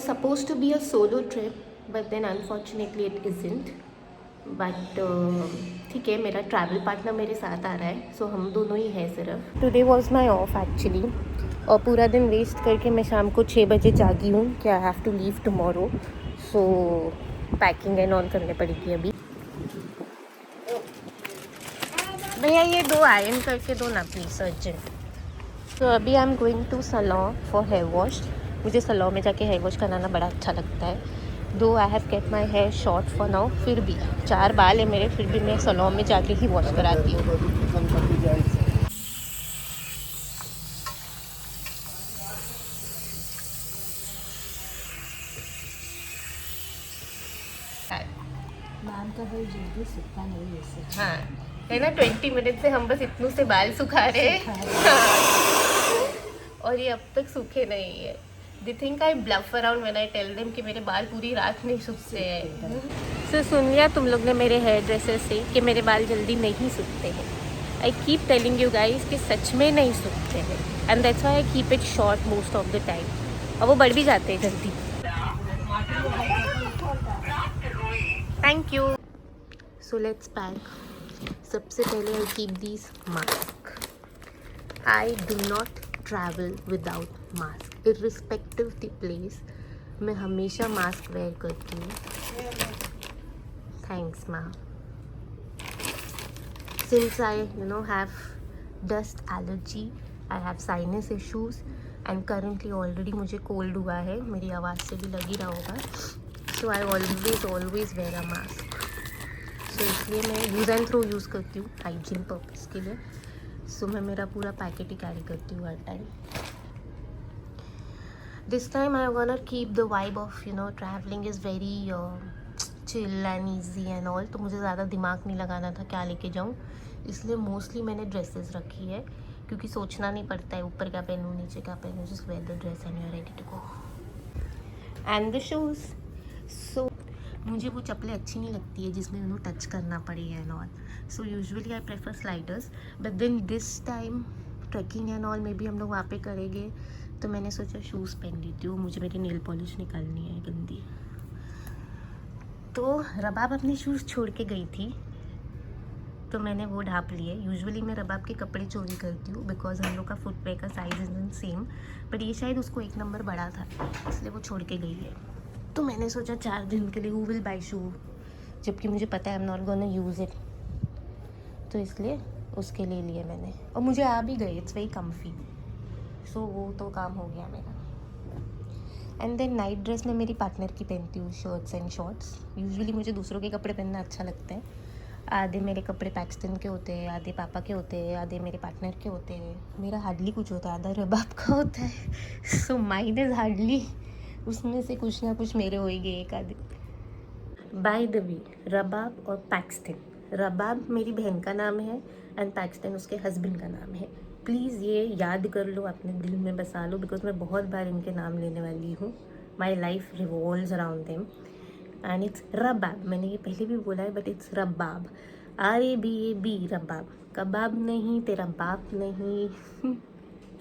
supposed to be a solo trip, but then unfortunately it isn't. But ठीक है, मेरा travel partner मेरे साथ आ रहा है, सो हम दोनों ही हैं सिर्फ. Today was my of actually, और पूरा दिन वेस्ट करके मैं शाम को 6 बजे जागी हूँ कि I have to leave tomorrow. So packing and all करने पड़ेगी अभी. भैया ये 2 आयरन करके दो ना प्लीज़ अर्जेंट. तो अभी I am going to salon for hair wash. मुझे सलोन में जाके हेयर वॉश कराना बड़ा अच्छा लगता है. Though I have cut my hair short for now, फिर भी 4 बाल है मेरे, फिर भी मैं सलोन में जाके ही वॉश कराती हूँ. बाल का भाई जल्दी सूखता नहीं ऐसे. हाँ है ना, 20 मिनट से हम बस इतनों से बाल सुखा रहे हैं और ये अब तक सूखे नहीं है. They think I bluff around when I tell them कि मेरे बाल पूरी रात नहीं सूखते हैं. सो सुन लिया तुम लोग ने मेरे हेयर ड्रेसर से कि मेरे बाल जल्दी नहीं सूखते हैं. I keep telling you guys कि सच में नहीं सूखते हैं, and that's why I keep it short most of the time. और वो बढ़ भी जाते हैं जल्दी. Thank you. So let's pack. सबसे पहले I keep this mask. I do not travel without mask irrespective the place. मैं हमेशा मास्क वेयर करती हूँ. थैंक्स माँ. Since I have dust allergy, I have sinus issues, and currently already मुझे cold हुआ है, मेरी आवाज़ से भी लग ही रहा होगा. So I always wear a mask. So इसलिए मैं यूज़ एंड थ्रो यूज़ करती हूँ हाइजीन पर्पज़ के लिए. सो मैं मेरा पूरा पैकेट ही कैरी करती हूँ हर time. This time I want to keep the vibe of travelling is very chill and easy and all. तो मुझे ज़्यादा दिमाग नहीं लगाना था क्या लेके जाऊँ, इसलिए मोस्टली मैंने ड्रेसेस रखी है, क्योंकि सोचना नहीं पड़ता है ऊपर क्या पहनूँ नीचे क्या पहनूँ. Just wear the dress and you are ready to go. And the shoes. So मुझे वो चप्पलें अच्छी नहीं लगती है जिसमें उन्हें टच करना पड़े and all. So usually I prefer sliders, but then this time trekking and all में भी हम लोग वहाँ पे करेंगे, तो मैंने सोचा शूज़ पहन लेती हूँ. मुझे मेरी नेल पॉलिश निकालनी है गंदी. तो रबाब अपने शूज़ छोड़ के गई थी, तो मैंने वो ढाप लिए. यूजुअली मैं रबाब के कपड़े चोरी करती हूँ बिकॉज हम लोग का फुटवेयर का साइज इज सेम, बट ये शायद उसको 1 नंबर बड़ा था, इसलिए वो छोड़ के गई है. तो मैंने सोचा 4 दिन के लिए हु विल बाय शू, जबकि मुझे पता है I am not gonna use it. तो इसलिए उसके लिए लिए मैंने, और मुझे आ भी गए. It's very comfy. सो वो तो काम हो गया मेरा. एंड देन नाइट ड्रेस मैं मेरी पार्टनर की पहनती हूँ, शर्ट्स एंड शॉर्ट्स. यूजुअली मुझे दूसरों के कपड़े पहनना अच्छा लगता है. आधे मेरे कपड़े पैक्सटन के होते हैं, आधे पापा के होते हैं, आधे मेरे पार्टनर के होते हैं. मेरा हार्डली कुछ होता है, आधा रबाब का होता है. सो माइंड इज़ हार्डली, उसमें से कुछ ना कुछ मेरे होएंगे एक आधे. बाय द वे, रबाब और पैक्सटन. रबाब मेरी बहन का नाम है एंड पैक्सटन उसके हस्बैंड का नाम है. प्लीज़ ये याद कर लो, अपने दिल में बसा लो, बिकॉज मैं बहुत बार इनके नाम लेने वाली हूँ. My life revolves around them. And it's Rabab. मैंने ये पहले भी बोला है, but it's Rabab. RABAB Rabab. कबाब नहीं, तेरा बाप नहीं,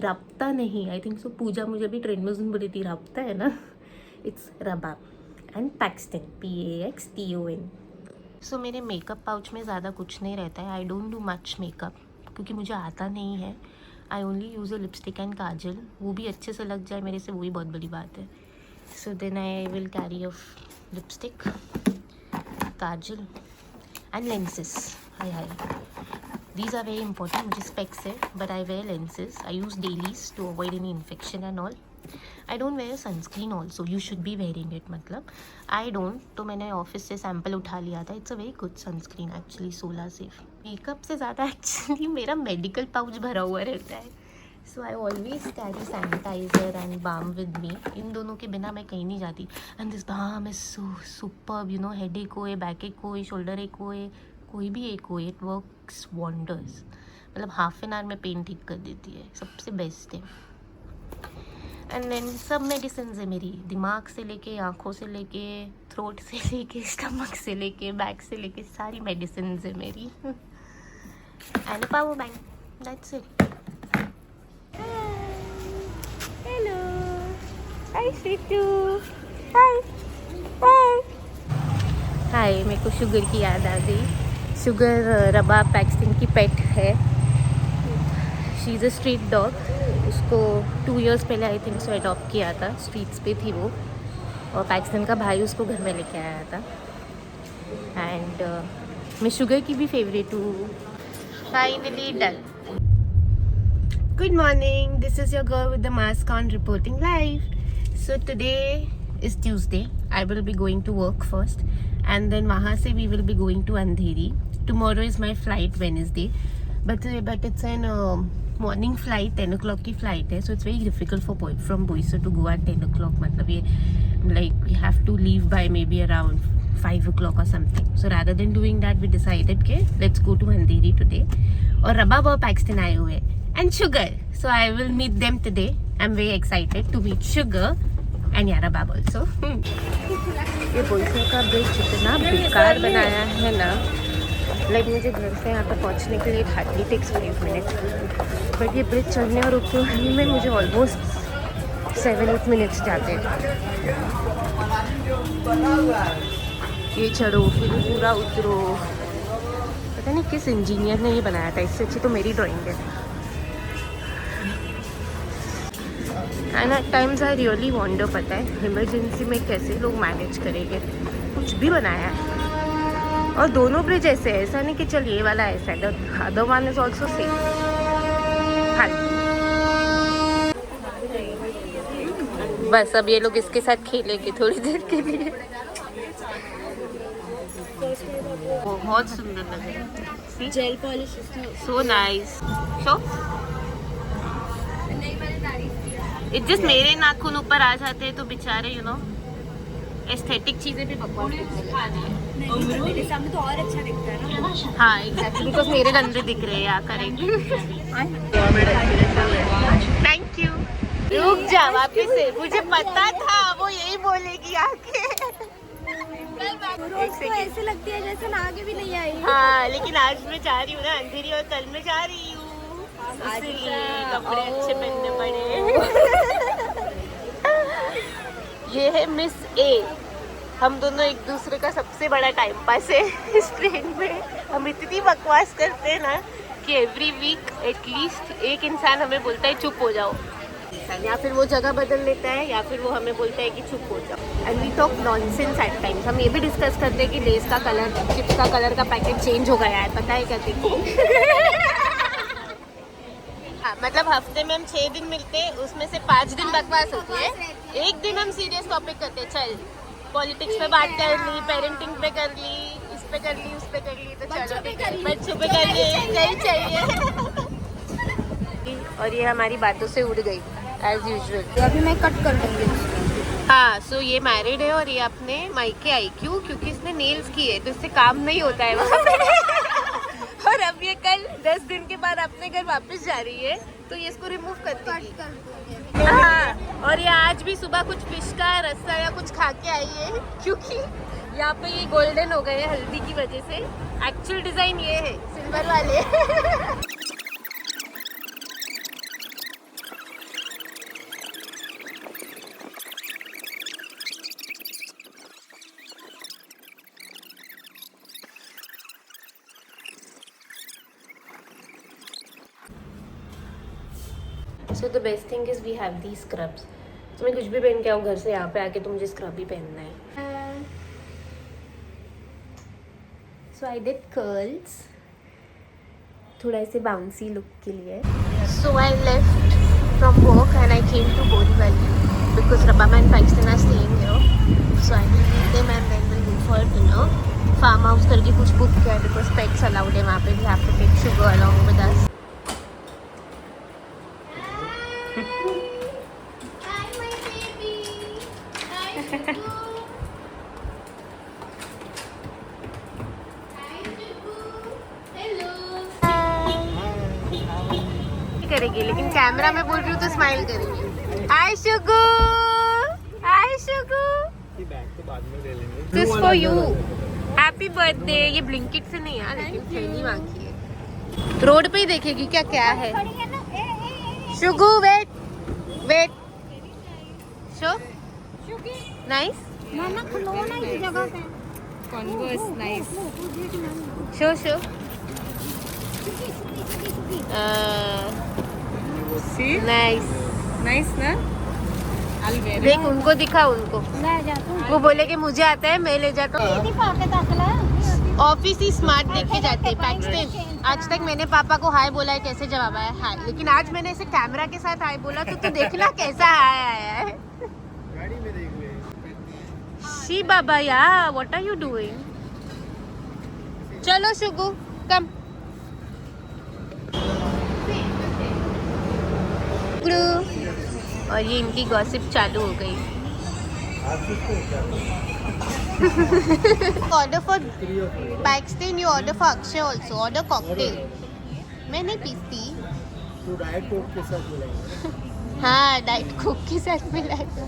राब्ता नहीं. आई थिंक सो पूजा मुझे भी ट्रेन में उस दिन बोली थी राब्ता है ना. It's Rabab. And Paxton PAXTON. So मेरे मेकअप पाउच में ज़्यादा कुछ नहीं रहता है. I don't do much makeup क्योंकि मुझे आता नहीं है. I only use a lipstick and kajal. वो भी अच्छे से लग जाए मेरे से, वही बहुत बड़ी बात है. So then I will carry of lipstick, kajal and lenses. हाय these are very important. मुझे स्पेक्स है, but I wear lenses. I use dailies to avoid any infection and all. I don't wear sunscreen also. You should be wearing it. मतलब I don't. तो मैंने office से sample उठा लिया था. It's a very good sunscreen actually, solar safe. Makeup से ज़्यादा actually मेरा मेडिकल पाउच भरा हुआ रहता है. So I always carry sanitizer and balm with me. इन दोनों के बिना मैं कहीं नहीं जाती. And this balm is so superb. Head ache हो, बैक एक हो, शोल्डर एक हो, कोई भी एक हो, इट वर्क्स वंडर्स. मतलब हाफ एन आवर में पेन ठीक कर देती है. सबसे बेस्ट है. एंड देन सब मेडिसिन है मेरी, दिमाग से लेके, आँखों से लेके, थ्रोट से लेके, स्टमक से लेके, बैक से लेके, सारी मेडिसिन है मेरी. And power bank. That's it. Hello, hi स्वीटू. Hi hi hi. मेरे को शुगर की याद आ गई। शुगर रबाब पैक्सटन की पेट है। She is a street dog. उसको 2 इयर्स पहले आई थिंक सो अडॉप्ट किया था। स्ट्रीट्स पे थी वो, और पैक्सटन का भाई उसको घर में लेके आया था। एंड मैं शुगर की भी फेवरेट हूँ। Finally done. Good morning, this is your girl with the mask on reporting live. So today is Tuesday. I will be going to work first and then वहाँ से we will be going to Andheri. Tomorrow is my flight Wednesday, but it's an morning flight, 10 o'clock की flight है। So it's very difficult for from Boisar to go at 10 o'clock। मतलब ये like we have to leave by maybe around 5 o'clock or something. So rather than doing that, we decided कि let's go to Andheri today. और रबाब और Paxton आए हुए and Sugar. So I will meet them today. I'm very excited to meet Sugar and रबाब also. ये बोईसर का bridge इतना बेकार बनाया है ना, लाइक मुझे घर से यहाँ तक पहुँचने के लिए हार्डली टेक्स 5 minutes, बट ये ब्रिज चढ़ने और उतरने में मुझे ऑलमोस्ट 7-8 minutes जाते हैं। ये चढ़ो फिर पूरा उतरो, पता नहीं किस इंजीनियर ने ये बनाया था। इससे अच्छी तो मेरी ड्राइंग है। And at times I really wonder, पता है इमरजेंसी में कैसे लोग मैनेज करेंगे। कुछ भी बनाया है, और दोनों ब्रिज ऐसे है, ऐसा नहीं कि चल ये वाला ऐसा है, the other one is also same. हाँ, बस अब ये लोग इसके साथ खेलेंगे थोड़ी देर के लिए। बहुत सुंदर लग रहा है। Gel polish so nice. So it just मेरे नाखून ऊपर आ जाते हैं तो बेचारे यू नो एस्थेटिक चीजें भी बकवास मेरे सामने तो और अच्छा दिखता है ना। हाँ एग्जैक्टली, बिकॉज मेरे गंदे दिख रहे हैं। या करेंगे। Thank you. रुक जा वापिस से, मुझे पता था वो यही बोलेगी आके। ऐसे लगती है जैसे ना आगे भी नहीं आई। हाँ लेकिन आज मैं जा रही हूँ ना अंधेरी, और कल मैं जा रही हूँ, इसलिए कपड़े अच्छे पहनने पड़े। ये है मिस ए। हम दोनों एक दूसरे का सबसे बड़ा टाइम पास है इस ट्रेन में। हम इतनी बकवास करते हैं ना कि एवरी वीक एटलीस्ट एक इंसान हमें बोलता है चुप हो जाओ, या फिर वो जगह बदल लेता है, या फिर वो हमें बोलता है कि चुप हो जाओ। And we talk nonsense at times. हम ये भी डिस्कस करते हैं कि लेस का कलर, चिप्स का कलर का पैकेट चेंज हो गया है, पता है क्या देखो। हाँ, मतलब हफ्ते में हम 6 दिन मिलते हैं, उसमें से 5 दिन बकवास होती है, एक दिन हम सीरियस टॉपिक करते हैं। चल पॉलिटिक्स पे बात कर ली, पेरेंटिंग पे कर ली, इस पे कर ली, उस पे कर ली, तो चलो बच्चों पे कर ली, यही चाहिए। और ये हमारी बातों से उड़ गई एज यूजुअल। अभी मैं कट कर दूंगी। हाँ सो ये मैरिड है और ये अपने मायके आई। क्यों? क्योंकि इसने नेल्स किए, तो इससे काम नहीं होता है वहाँ पे। और अब ये कल 10 दिन के बाद अपने घर वापस जा रही है, तो ये इसको रिमूव कर देगी। हाँ, और ये आज भी सुबह कुछ फिश का रस्सा या कुछ खा के आई है, क्योंकि यहाँ पे ये गोल्डन हो गए हैं हल्दी की वजह से। एक्चुअल डिजाइन ये है, सिल्वर वाले। So the best thing is we have these scrubs. तो मैं कुछ भी पहन के आऊँ घर से, यहाँ पे आके तो मुझे स्क्रब ही पहनना है। So I did curls, थोड़ा ऐसे बाउंसी लुक के लिए। So I left from work and I came to Borivali because Rabab and Paxton are staying here. So I will meet them and then we'll go for dinner. Farm house करके कुछ book किया है because pets allowed है वहाँ पे। We have to take Sugar along with us. करेगी, लेकिन camera में बोल रही हूँ तो स्माइल करेगी। हाय शुगू, हाय शुगू, तो बाद में ले लेंगे। This for you, happy birthday. ये ब्लिंकिट से नहीं यार, लेकिन थैली मांगी है। रोड पे ही देखेगी क्या क्या है। शुगू वेट वेट, शो नाइस ना ना खिलौना इस जगह पे Converse, nice. Show show See? Nice Nice, na? I'll wear it. देख उनको दिखा उनको ले जा तू वो बोले कि मुझे आता है मैं ले जाता हूँ दीदी पाके दाखला ऑफिस ही स्मार्ट देख के जाते हैं पैक्सटन आज तक मैंने पापा को हाय बोला है कैसे जवाब आया हाय लेकिन आज मैंने ऐसे कैमरा के साथ हाय बोला तो तू देखना कैसा हाय आया है गाड़ी में देख ले शी बाबा या व्हाट आर यू डूइंग चलो शुगु कम और ये इनकी गॉसिप चालू हो गई order for Paxton you order for Akshay also order cocktail मैं नहीं पीती तो डाइट कोक के साथ मिलाएंगे हाँ डाइट कोक के साथ मिलाएगा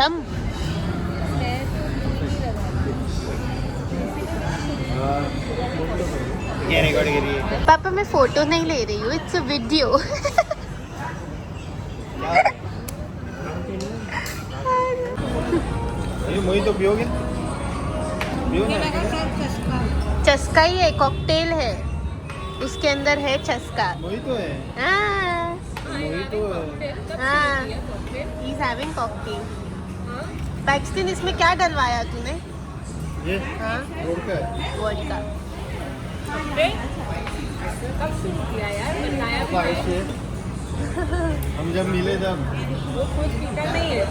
रम ये रिकॉर्ड करिए पापा मैं फोटो नहीं ले रही हूँ इट्स अ वीडियो ये मोहित तो पियोगे चस्का ही है कॉकटेल है उसके अंदर है चस्का मोहित तो है हाँ मोहित तो है हाँ he is having cocktail Paxton इसमें क्या डलवाया तूने ये हाँ रोड का है वोडका कब शुरू किया यार? बनाया भी बारिश से हम जब मिले तब वो खुद पीता नहीं है.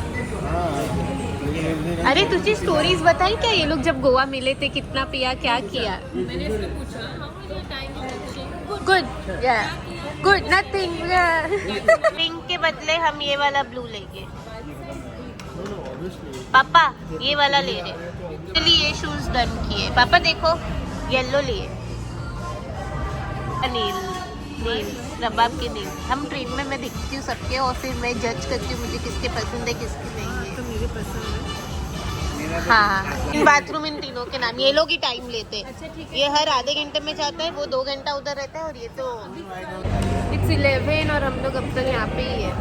हाँ लेकिन एक दिन अरे तुझे स्टोरीज बताई क्या ये लोग जब गोवा मिले थे कितना पिया क्या किया मैंने इससे पूछा how was your time in Kochi? Good या गुड नथिंग पिंक के बदले हम ये वाला ब्लू लेंगे ऑब्वियसली पापा ये वाला ले रहे चलिए ये शूज डन किए पापा देखो येलो लिए नील नील रबाब के नील हम ट्रेन में मैं दिखती हूँ सबके और फिर मैं जज करती हूँ मुझे किसके पसंद है किसके नहीं है तो मेरे पसंद है. हाँ बाथरूम इन तीनों के नाम ये लोग ही टाइम लेते हैं अच्छा ठीक है. ये हर आधे घंटे में जाता है वो 2 घंटा उधर रहता है और ये तो इट्स 11 और हम लोग अब तक यहाँ पे ही है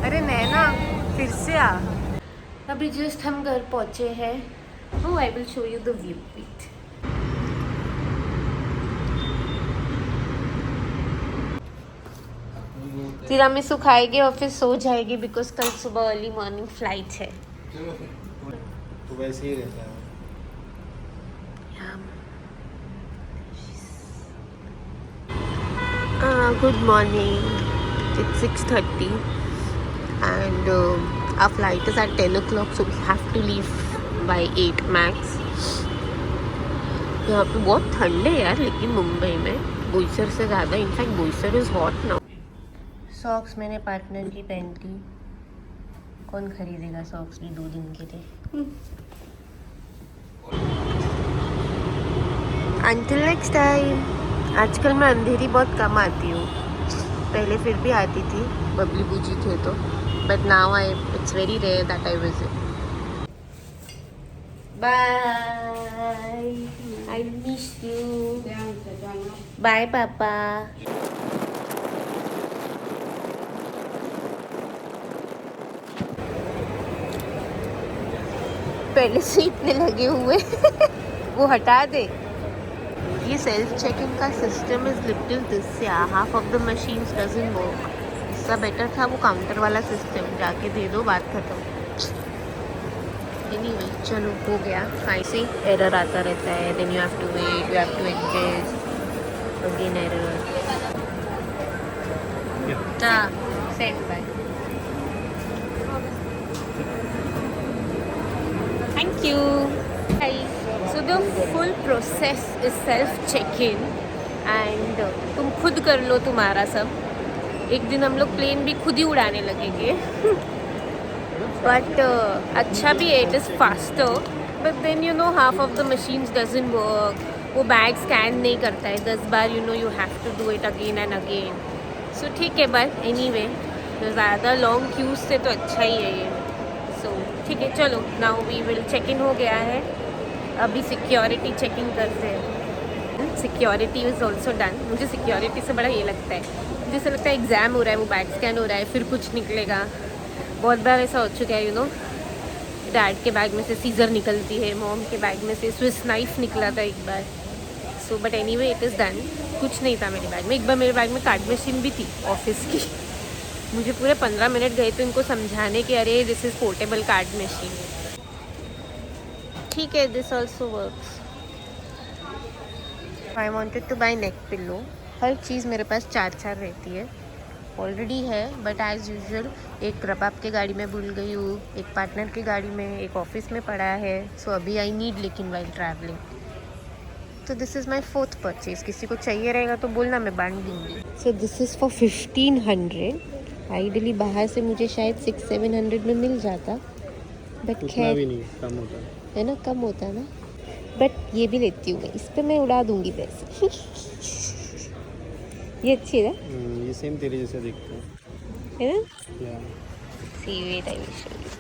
अरे नैना फिर से आ अभी जस्ट हम घर पहुँचे हैं Oh, I will show you the view. Wait. Tiramisu खाएगी और फिर सो जाएगी बिकॉज कल सुबह अर्ली मॉर्निंग फ्लाइट है तो वैसे ही रहता है Good morning. It's 6:30 and our flight is at 10 o'clock so we have to leave by 8 max. यहाँ पे बहुत ठंड है यार लेकिन मुंबई में बोईसर से ज़्यादा in fact Boisar is hot now. Socks मैंने पार्टनर की पहन ली. कौन खरीदेगा सॉक्स भी 2 दिन के लिए. Until next time. आजकल मैं अंधेरी बहुत कम आती हूँ. पहले फिर भी आती थी बबली बूजी थे तो but now it's very rare that I visit. Bye I miss you. Bye पापा. पहले से इतने लगे हुए वो हटा दे. ये सेल्फ चेक इन का सिस्टम इज लिटिल दिस या half of the machines doesn't work. इसका बेटर था वो काउंटर वाला सिस्टम जाके दे दो बात खत्म. एनीवे चलो हो गया. ऐसे एरर आता रहता है then you have to wait you have to adjust again error. हाँ send bye. Thank you. Hi. So the full process is self check-in and तुम खुद कर लो तुम्हारा सब. एक दिन हम लोग प्लेन भी खुद ही उड़ाने लगेंगे. बट अच्छा भी है. It is faster but then you know half of the machines doesn't work. वो बैग स्कैन नहीं करता है 10 बार. You know you have to do it again and again. So ठीक है बट एनीवे ज़्यादा लॉन्ग क्यूज से तो अच्छा ही है ये. सो ठीक है चलो now we will check in हो गया है. अभी सिक्योरिटी चेकिंग करते हैं. Security is also done. मुझे सिक्योरिटी से बड़ा ये लगता है, मुझे ऐसा लगता है एग्ज़ाम हो रहा है, वो बैग स्कैन हो रहा है, फिर कुछ निकलेगा. बहुत बार ऐसा हो चुका है, यू नो. डैड के बैग में से सीज़र निकलती है, मॉम के बैग में से स्विस नाइफ निकला था एक बार. So but anyway it is done. कुछ नहीं था मेरे बैग में. एक बार मेरे बैग में कार्ड मशीन भी थी ऑफिस की. मुझे पूरे 15 मिनट गए थे इनको समझाने कि अरे this is portable card machine. ठीक है, this also works. I wanted to buy neck pillow. हर चीज़ मेरे पास 4 रहती है. ऑलरेडी है, बट एज़ यूजुअल एक रबाब के गाड़ी में भूल गई हूँ, एक पार्टनर की गाड़ी में, एक ऑफिस में पड़ा है. सो अभी आई नीड, लेकिन वाइल ट्रैवलिंग. तो this is my 4th purchase. किसी को चाहिए रहेगा तो बोलना, मैं बांट दूँगी. So this is for 1500. Ideally बाहर से मुझे शायद 600-700 में मिल जाता, बट खैर भी नहीं, कम होता है ना, कम होता है ना. बट ये भी लेती हूँ मैं, इस पर मैं उड़ा दूँगी पैसे. ये अच्छी है ना, ये सेम तेरे जैसे दिखता है ना. है. See wait I will show you.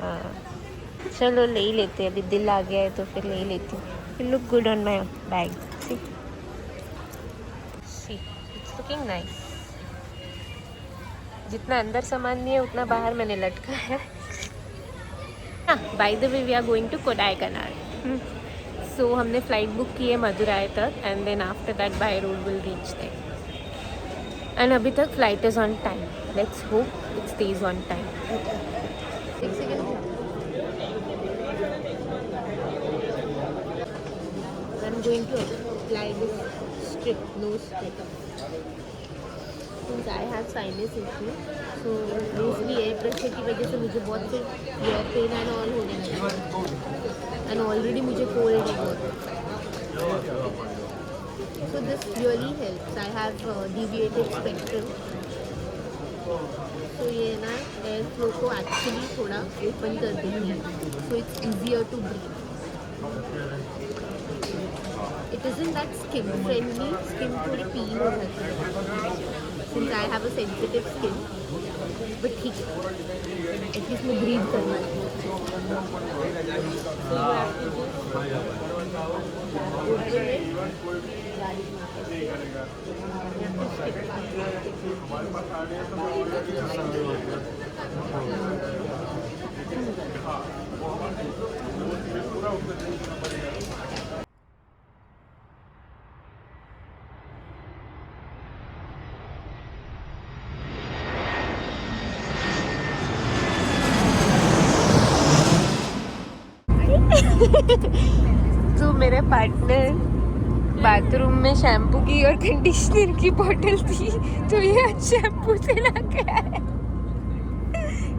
हाँ चलो ले ही लेते हैं. अभी दिल आ गया है तो फिर ले ही लेती हूँ. It look good on my bag. See it's looking nice. जितना अंदर सामान नहीं है उतना बाहर मैंने लटका है. By the way we are going to Kodaikanal. So हमने फ़्लाइट बुक की है मदुराई तक, and then after that by road will reach there. And अभी तक flight is on time. Let's hope it stays on time. I'm going to apply this strip, nose strip. Since I have sinus issue, so mostly air pressure की वजह से मुझे बहुत से ear pain and all होने लगा. And already मुझे cold है बहुत. So this really helps. I have deviated spectrum. So ये ना air flow को actually थोड़ा open कर देती है. So it's easier to breathe. It isn't that skin friendly. Skin थोड़ी peel हो जाती है since I have a sensitive skin. But ठीक है, at least मैं breathe कर रही हूँ. So you have to just open it. तो मेरे पार्टनर बाथरूम में शैम्पू की और कंडीशनर की बोतल थी, तो ये आज शैम्पू से ला के आया.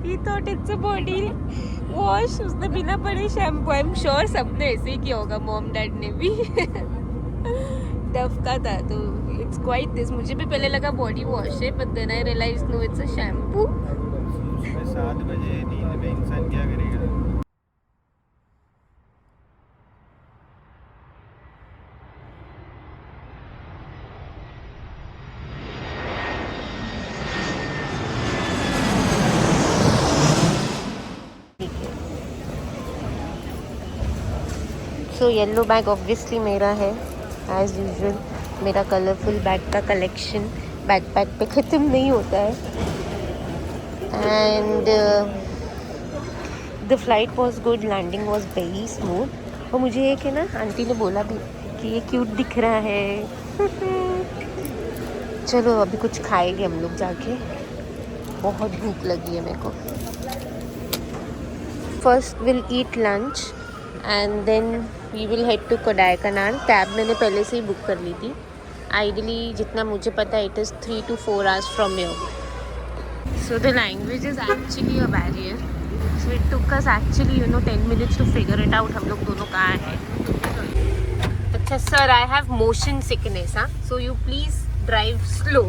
He thought it's a body wash. उसने बिना पड़े शैम्पू. आई एम श्योर सबने ऐसे ही किया होगा, मॉम डैड ने भी. डव का था, तो इट्स क्वाइट दिस. मुझे भी पहले लगा बॉडी वॉश है, but then I realize no, it's a shampoo. 7 बजे नींद में इंसान क्या करेगा. सो येलो बैग ऑब्वियसली मेरा है एज यूजुअल. मेरा कलरफुल बैग का कलेक्शन बैकपैक पे ख़त्म नहीं होता है. And the flight was good. Landing was very smooth. और मुझे एक है ना, आंटी ने बोला भी कि ये क्यूट दिख रहा है. चलो अभी कुछ खाएंगे हम लोग जाके. बहुत भूख लगी है मेरे को. First will eat lunch and then we will head to Kodaikanal. Cab मैंने पहले से ही बुक कर ली थी. आइडली जितना मुझे पता है it is 3 to 4 hours from here. So the language is actually a barrier. So it took us actually 10 minutes to figure it out हम लोग दोनों कहाँ हैं. अच्छा sir, I have motion sickness. हाँ, so you please drive slow.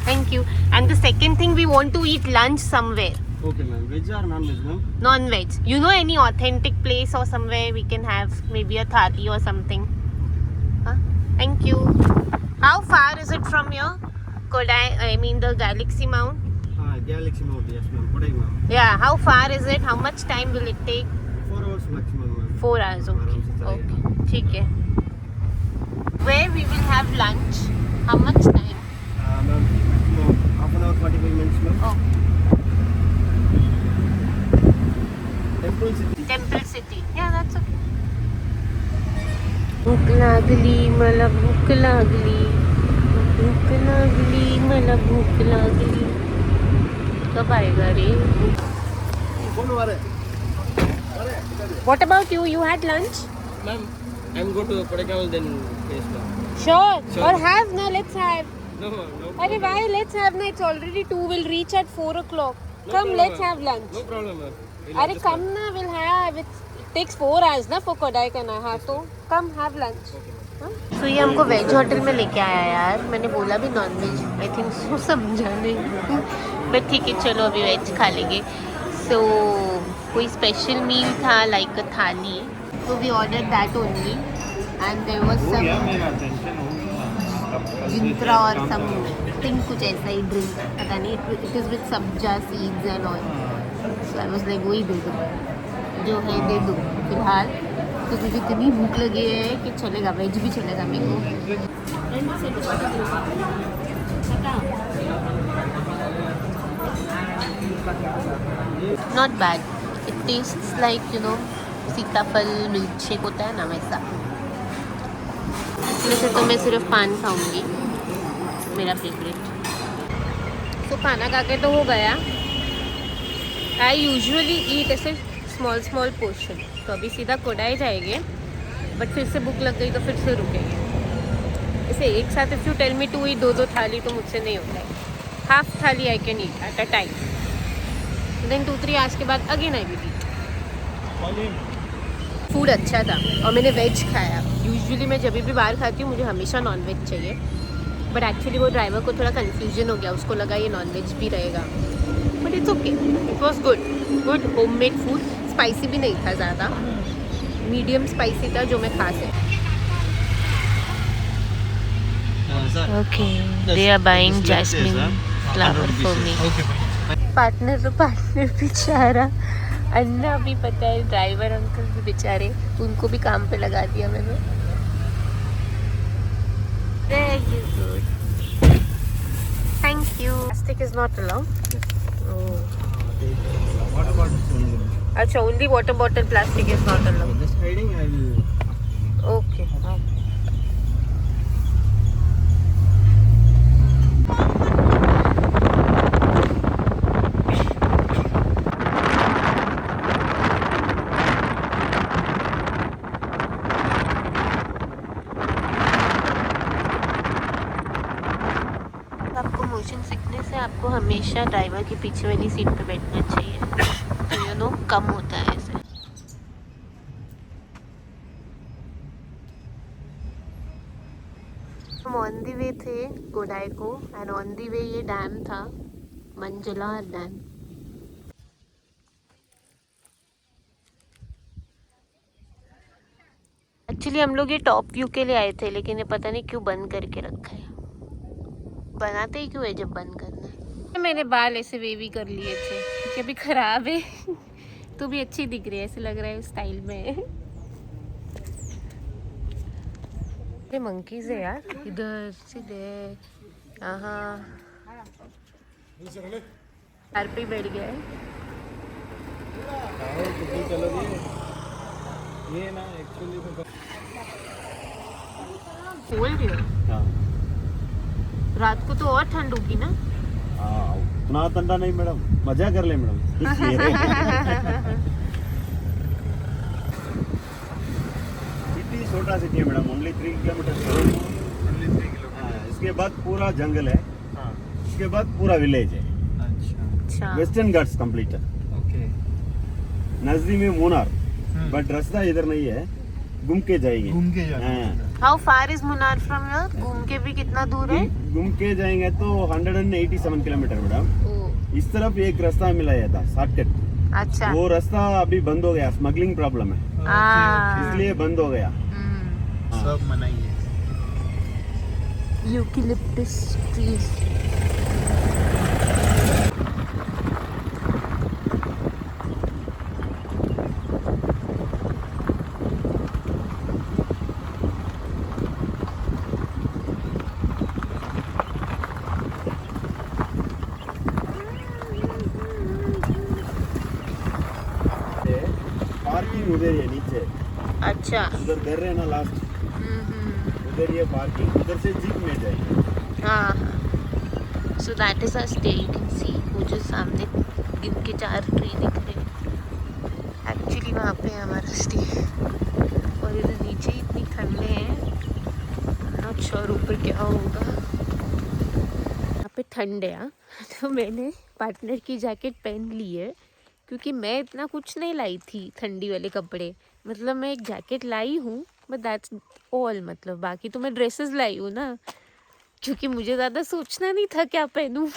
Thank you. And the second thing, we want to eat lunch somewhere. Okay ma'am, veg or non-veg ma'am? Non-veg. You know any authentic place or somewhere we can have maybe a thali or something? Huh? Thank you. How far is it from here? I mean the Galaxy Mount? Galaxy Mount, yes ma'am. Kodai ma'am. Yeah, how far is it? How much time will it take? 4 4 hours, okay. Okay, ठीक है. Where we will have lunch? How much time? Ma'am, half an hour, 45 minutes, ma'am. Oh, Temple City. Temple City. Yeah, that's okay. भूक लागली मला भूक लागली मला भूक लागली. कब आएगा रे? What about you? You had lunch? Ma'am, I'm going to Kodaikanal then yes, ma'am. Sure. Sure. Or have na. Let's have. No, ma'am, no. Arey why? Let's have na. It's already 2. We'll reach at 4 o'clock. No Come, problem, let's ma'am. have lunch. No problem, ma'am. We'll Arey adjust, come na. We'll have. It takes 4 hours na for Kodaikanal. हाँ तो come have lunch. तो ये हमको veg hotel में लेके आया यार. मैंने बोला भी non veg. I think so समझा नहीं. बट ठीक है चलो अभी वेज खा लेंगे. सो कोई स्पेशल मील था लाइक अ थाली. तो we order that only and there was some मेरा टेंशन हो गया. जिंत्रा और समथिंग कुछ ऐसा ही ड्रिंक पता नहीं. It is with sabja seeds and all. So I was like वही दे दो जो है दे दो फिलहाल. तो मुझे इतनी भूख लगी है कि चलेगा वेज भी चलेगा मेरे को. Not bad. It tests like you know सीताफल मिल्क शेक होता है ना वैसा. वैसे तो मैं सिर्फ पान खाऊंगी मेरा फेवरेट. तो खाना खा के तो हो गया. आई यूजुअली ईट ऐसे स्मॉल पोर्शन. तो अभी सीधा कोडाई जाएंगे. बट फिर से भूख लग गई तो फिर से रुकेंगे. ऐसे एक साथ if you tell me to eat 2 thali तो मुझसे नहीं होता है. Half thali I can eat at a time. Then 2-3 hours के बाद again I will eat. Food अच्छा था और मैंने वेज खाया. यूजुअली मैं जब भी बाहर खाती हूँ मुझे हमेशा नॉन वेज चाहिए. बट एक्चुअली वो ड्राइवर को थोड़ा कन्फ्यूजन हो गया. उसको लगा ये नॉन वेज भी रहेगा. But it's okay. It was good homemade food. Spicy भी नहीं था ज़्यादा. मीडियम स्पाइसी था जो मैं खा सकती. Okay they are buying jasmine flower for me. Partner बेचारा. अन्ना भी पता है. ड्राइवर अंकल भी बेचारे. उनको भी काम पे लगा दिया मैंने. Very good. Thank you. Plastic is not allowed. अच्छा only water bottle. Plastic is not allowed. Just hiding, I will. Okay. आपको मोशन सिकनेस है. आपको हमेशा ड्राइवर के पीछे वाली सीट पे बैठना चाहिए. तो यू नो कम होता है ऐसे. हम ऑन दी वे थे कोडाई को. एंड ऑन दी वे ये डैम था मंजलार डैम. एक्चुअली हम लोग ये टॉप व्यू के लिए आए थे लेकिन ये पता नहीं क्यों बंद करके रखा है. बनाते ही क्यों है जब बंद करना है. मैंने बाल ऐसे वेवी कर लिए थे क्योंकि अभी खराब है. तू भी अच्छी दिख रही है. ऐसे लग रहा है स्टाइल में. ये मंकीज है यार. इधर सीधे हाँ कार पे बैठ गया है. ये ना एक्चुअली कोल्ड है. रात को तो और ठंड होगी ना. उतना ठंडा नहीं मैडम. मजा कर ले मैडम. सिटी छोटा सिटी है मैडम. Only 3 kilometre. इसके बाद पूरा जंगल है. इसके बाद पूरा विलेज है. अच्छा. वेस्टर्न घाट्स कंप्लीट है. नजदीक में मुनार. बट रास्ता इधर नहीं है. घूम के जाएंगे. How far is Munnar from here. घूम के भी कितना दूर है. घूम के जाएंगे तो 187 किलोमीटर मैडम. इस तरफ एक रास्ता मिला था शॉर्टकट. अच्छा. वो रास्ता अभी बंद हो गया. स्मगलिंग प्रॉब्लम है इसलिए बंद हो गया. सब मनाइए. Eucalyptus trees. पार्किंग उधर है नीचे, अच्छा उधर घर है ना लास्ट, उधर ये पार्किंग, उधर से जीप में जाएंगे। हाँ हाँ, so that is our stay. You can see वो जो सामने जिनके 4 ट्री दिख रहे हैं, एक्चुअली वहाँ पे है हमारा स्टे। और इधर नीचे इतनी ठंडे हैं, नॉट श्योर ऊपर क्या होगा। यहाँ पे ठंड है हाँ। तो मैंने पार्टनर की जैकेट पहन ली है, क्योंकि मैं इतना कुछ नहीं लाई थी ठंडी वाले कपड़े। मतलब मैं एक जैकेट लाई हूँ, बट दैट्स ऑल। मतलब बाकी तो मैं ड्रेसेस लाई हूँ ना, क्योंकि मुझे ज़्यादा सोचना नहीं था क्या पहनूँ।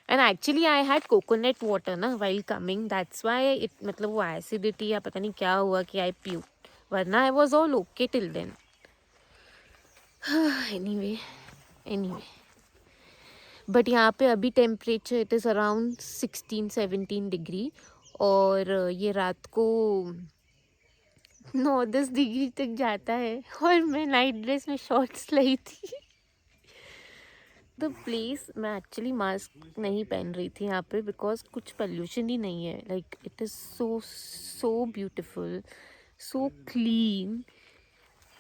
And actually I had coconut water ना while coming, that's why it, मतलब वो एसिडिटी या पता नहीं क्या हुआ कि आई प्यू, वरना I was all okay till then. Anyway but यहाँ पे अभी temperature it is around 16-17 degree, और ये रात को 9-10 डिग्री तक जाता है। और मैं नाइट ड्रेस में शॉर्ट्स लाई थी। द प्लेस, मैं एक्चुअली मास्क नहीं पहन रही थी यहाँ पे, बिकॉज कुछ पोल्यूशन ही नहीं है। Like it is so beautiful, so clean.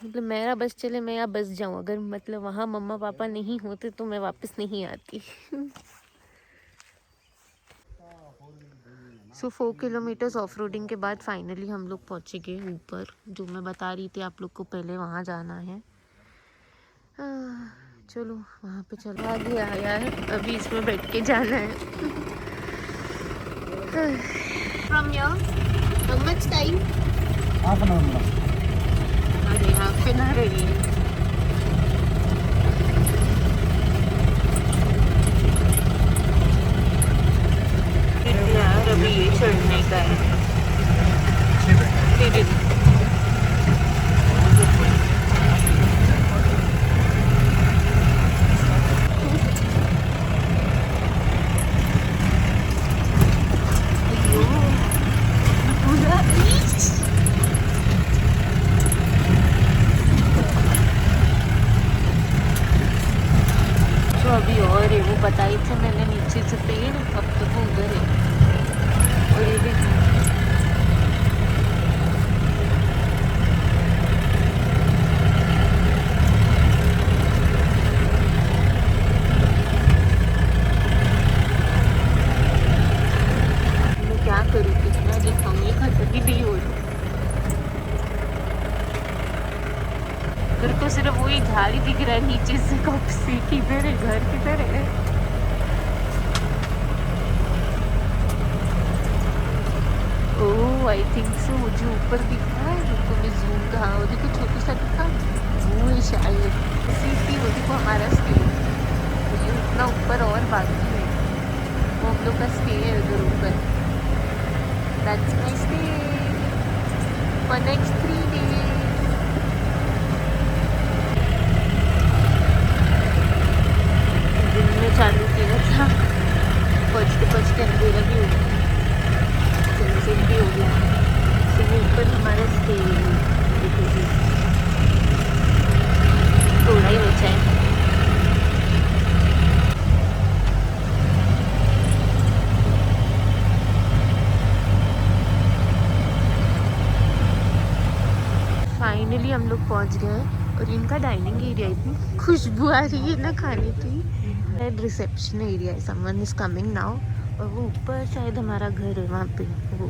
मतलब मेरा बस चले, मैं यहाँ बस जाऊँ। अगर मतलब वहाँ मम्मा पापा नहीं होते तो मैं वापस नहीं आती। सो 4 किलोमीटर्स ऑफ रोडिंग के बाद फाइनली हम लोग पहुँचे गए ऊपर, जो मैं बता रही थी आप लोग को, पहले वहाँ जाना है। चलो वहाँ पे चलो, आ गया यार, अभी इसमें बैठ के जाना है। From here how much time? Half an hour. अरे हाफ एन आवर है। यार अभी ये चढ़ने का है। अभी और है, वो बताई थे मैंने नीचे से पेड़, अब तक वो उधर है। और ये भी मैं क्या करूँ, कितना दिखाऊँ, ये खत्म भी नहीं हो रही। फिर तो सिर्फ वही झाड़ी दिख रहा है नीचे से, कब से किधर है घर, किधर है। ओह आई थिंक सो, मुझे ऊपर दिख रहा है तो मैं जूम कहा, वो देखो छोटा सा दिखा, वो है शायद सीटी, वो देखो हमारा स्टे। ये उतना ऊपर और बाकी है, वो हम लोग का स्टे है उधर ऊपर। That's my stay for next 3 days। दिन में चालू किया था, पहुँचते अंधेरा भी हो गया, सनसेट भी हो गया। तो ऊपर हमारा स्टे थोड़ा ही बचा है। फाइनली हम लोग पहुँच गए, और इनका डाइनिंग एरिया इतनी खुशबू आ रही है ना खाने की। रिसेप्शन एरिया है, समवन इज कमिंग नाउ। और वो ऊपर शायद हमारा घर है, वहाँ पे वो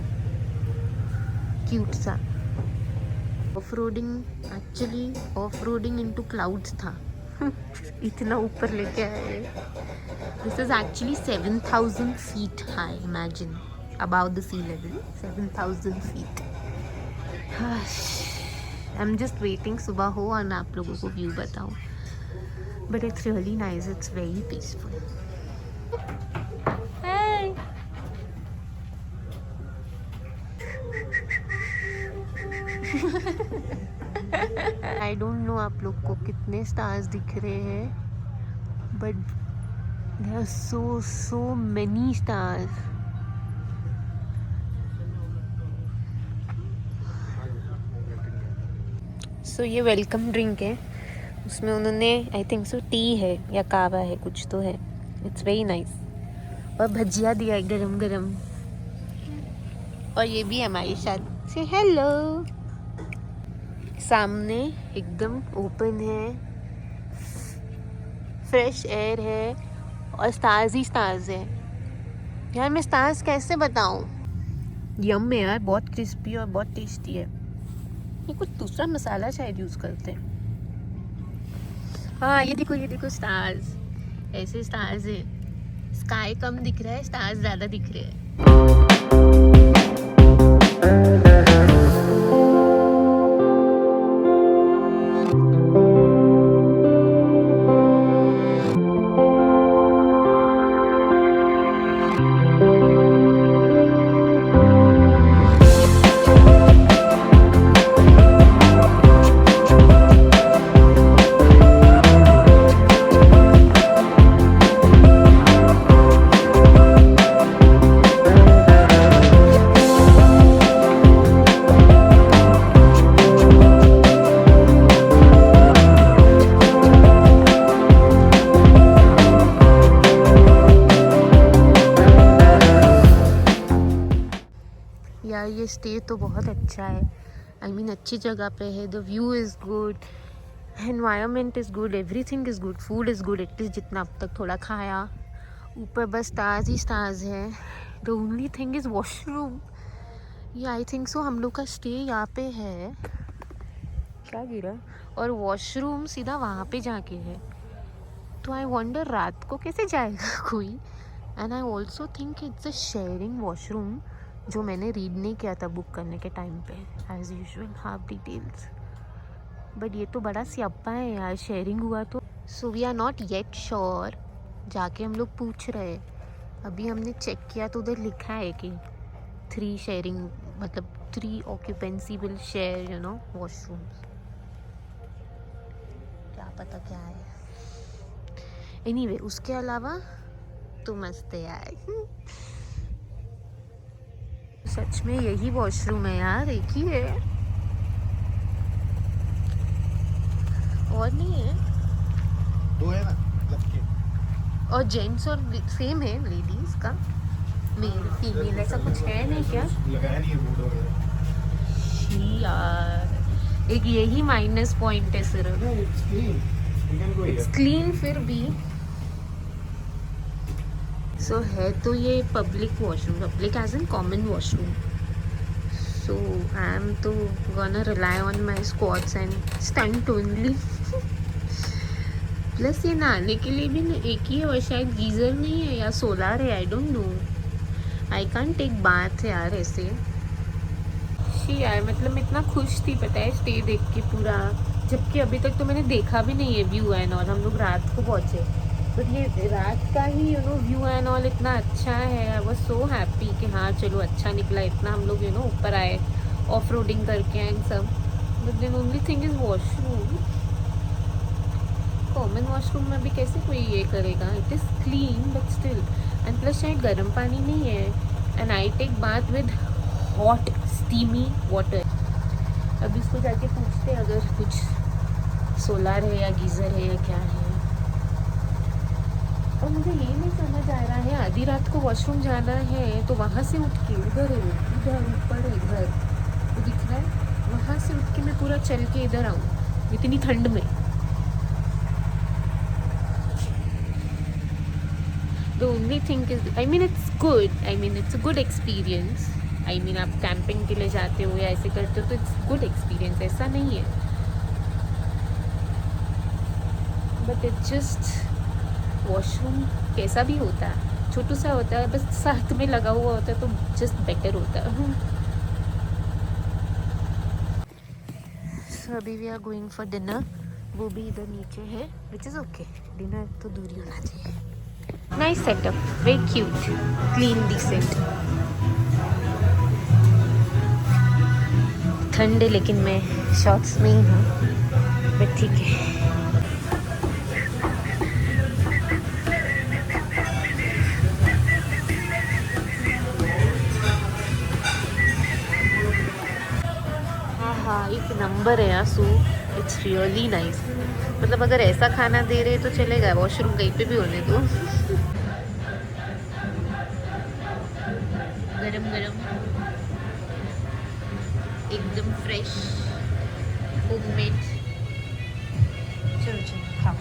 क्यूट सा off roading, actually off roading into clouds था। इतना ऊपर लेके आए। This is actually 7,000 feet high, imagine, about the sea level 7,000 feet। I am just waiting सुबह हो और मैं आप लोगों को व्यू बताऊँ, but it's really nice, it's very peaceful. I don't know आप लोग को कितने स्टार्स दिख रहे हैं, but there are so many stars. So ये वेलकम ड्रिंक है, उसमें उन्होंने आई थिंक सो टी है या कावा है, कुछ तो है। It's very nice. और भजिया दिया है गरम गरम। और ये भी हमारे साथ से हेलो। सामने एकदम ओपन है, फ्रेश एयर है और स्टार्स ही स्टार्स है। यार मैं स्टार्स कैसे बताऊं? यम है यार, बहुत क्रिस्पी और बहुत टेस्टी है। ये कुछ दूसरा मसाला शायद यूज़ करते हैं। हाँ ये देखो स्टार्स, ऐसे स्टार्स है। स्काई कम दिख रहा है, स्टार्स ज़्यादा दिख रहे हैं। यार ये स्टे तो बहुत अच्छा है। आई मीन अच्छी जगह पे है। The view is good, environment is good, everything is good, food is good. At least जितना अब तक थोड़ा खाया। ऊपर बस स्टार्स ही स्टार्स है। The only thing is washroom. ये आई थिंक सो हम लोग का स्टे यहाँ पे है। क्या गिरा? और वॉशरूम सीधा वहाँ पे जाके है। तो आई वंडर रात को कैसे जाएगा कोई। And I also think it's a sharing washroom, जो मैंने रीड नहीं किया था बुक करने के टाइम पे। As usual half details, but ये तो बड़ा स्यापा है यार शेयरिंग हुआ तो। So we are not yet sure. जाके हम लोग पूछ रहे। अभी हमने चेक किया तो उधर लिखा है कि 3 शेयरिंग, मतलब 3 occupancy will share you know washrooms. क्या पता क्या है। एनीवे उसके अलावा तो मस्त है यार। सच में यही वॉशरूम है यार, एक ही है और नहीं है। 2 है ना लड़के, और जेंट्स और सेम है, लेडीज का मेल फीमेल ऐसा कुछ है नहीं क्या? लगाया नहीं है बोर्ड वगैरह। यार एक यही माइनस पॉइंट है सिर्फ। इट्स क्लीन फिर भी। सो है तो ये public washroom, public as in common washroom. So I am तो gonna rely on my squats and stunt only. Plus ये नहाने के लिए भी एक ही है और शायद गीज़र नहीं है या सोलार है, I don't know. I can't take bath यार ऐसे। शी यार मतलब मैं इतना खुश थी पता है स्टे देख के पूरा, जबकि अभी तक तो मैंने देखा भी नहीं है व्यू एंड ऑल। हम लोग रात को पहुँचे, बट ये रात का ही you know view and all इतना अच्छा है। आई वाज सो हैप्पी कि हाँ चलो अच्छा निकला। इतना हम लोग यू नो ऊपर आए ऑफ रोडिंग करके एंड सब। But then only thing is washroom. Common washroom में भी कैसे कोई ये करेगा? It is clean but still. And plus शायद गर्म पानी नहीं है। And I take bath with hot steamy water. अब इसको जाके पूछते अगर कुछ सोलार है या गीज़र है या क्या है। और मुझे ये नहीं समझ आ रहा है, आधी रात को वॉशरूम जाना है तो वहाँ से उठ के उधर है, इधर ऊपर है घर तो दिख रहा है, वहाँ से उठ के मैं पूरा चल के इधर आऊँ इतनी ठंड में। The only thing is I mean it's good, I mean it's a good experience. I mean आप कैंपिंग के लिए जाते हो या ऐसे करते हो तो इट्स गुड एक्सपीरियंस, ऐसा नहीं है। बट इट्स जस्ट वॉशरूम कैसा भी होता है, छोटू सा होता है, बस साथ में लगा हुआ होता है तो जस्ट बेटर होता है। सो अभी we are going for dinner. वो भी इधर नीचे है, विच इज़ ओके। डिनर तो दूर ही होना चाहिए। Nice setup, very cute, clean, decent. ठंड है लेकिन मैं शॉर्ट्स में ही हूँ, बट ठीक है। हाँ एक नंबर है यार सूप, इट्स रियली नाइस। मतलब अगर ऐसा खाना दे रहे तो चलेगा, वॉशरूम कहीं पे भी होने दो। गरम गरम एकदम फ्रेश होममेड। चलो चलो खाओ।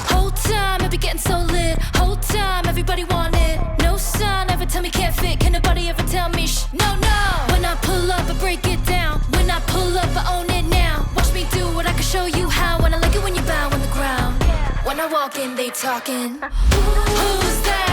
Whole time, I be getting so lit. Whole time, everybody want it. No sign, ever tell me can't fit. Can nobody ever tell me no, no. When I pull up, I break it down. When I pull up, I own it now. Watch me do what I can show you how. When I like it when you bow on the ground. When I walk in, they talking. Who's that?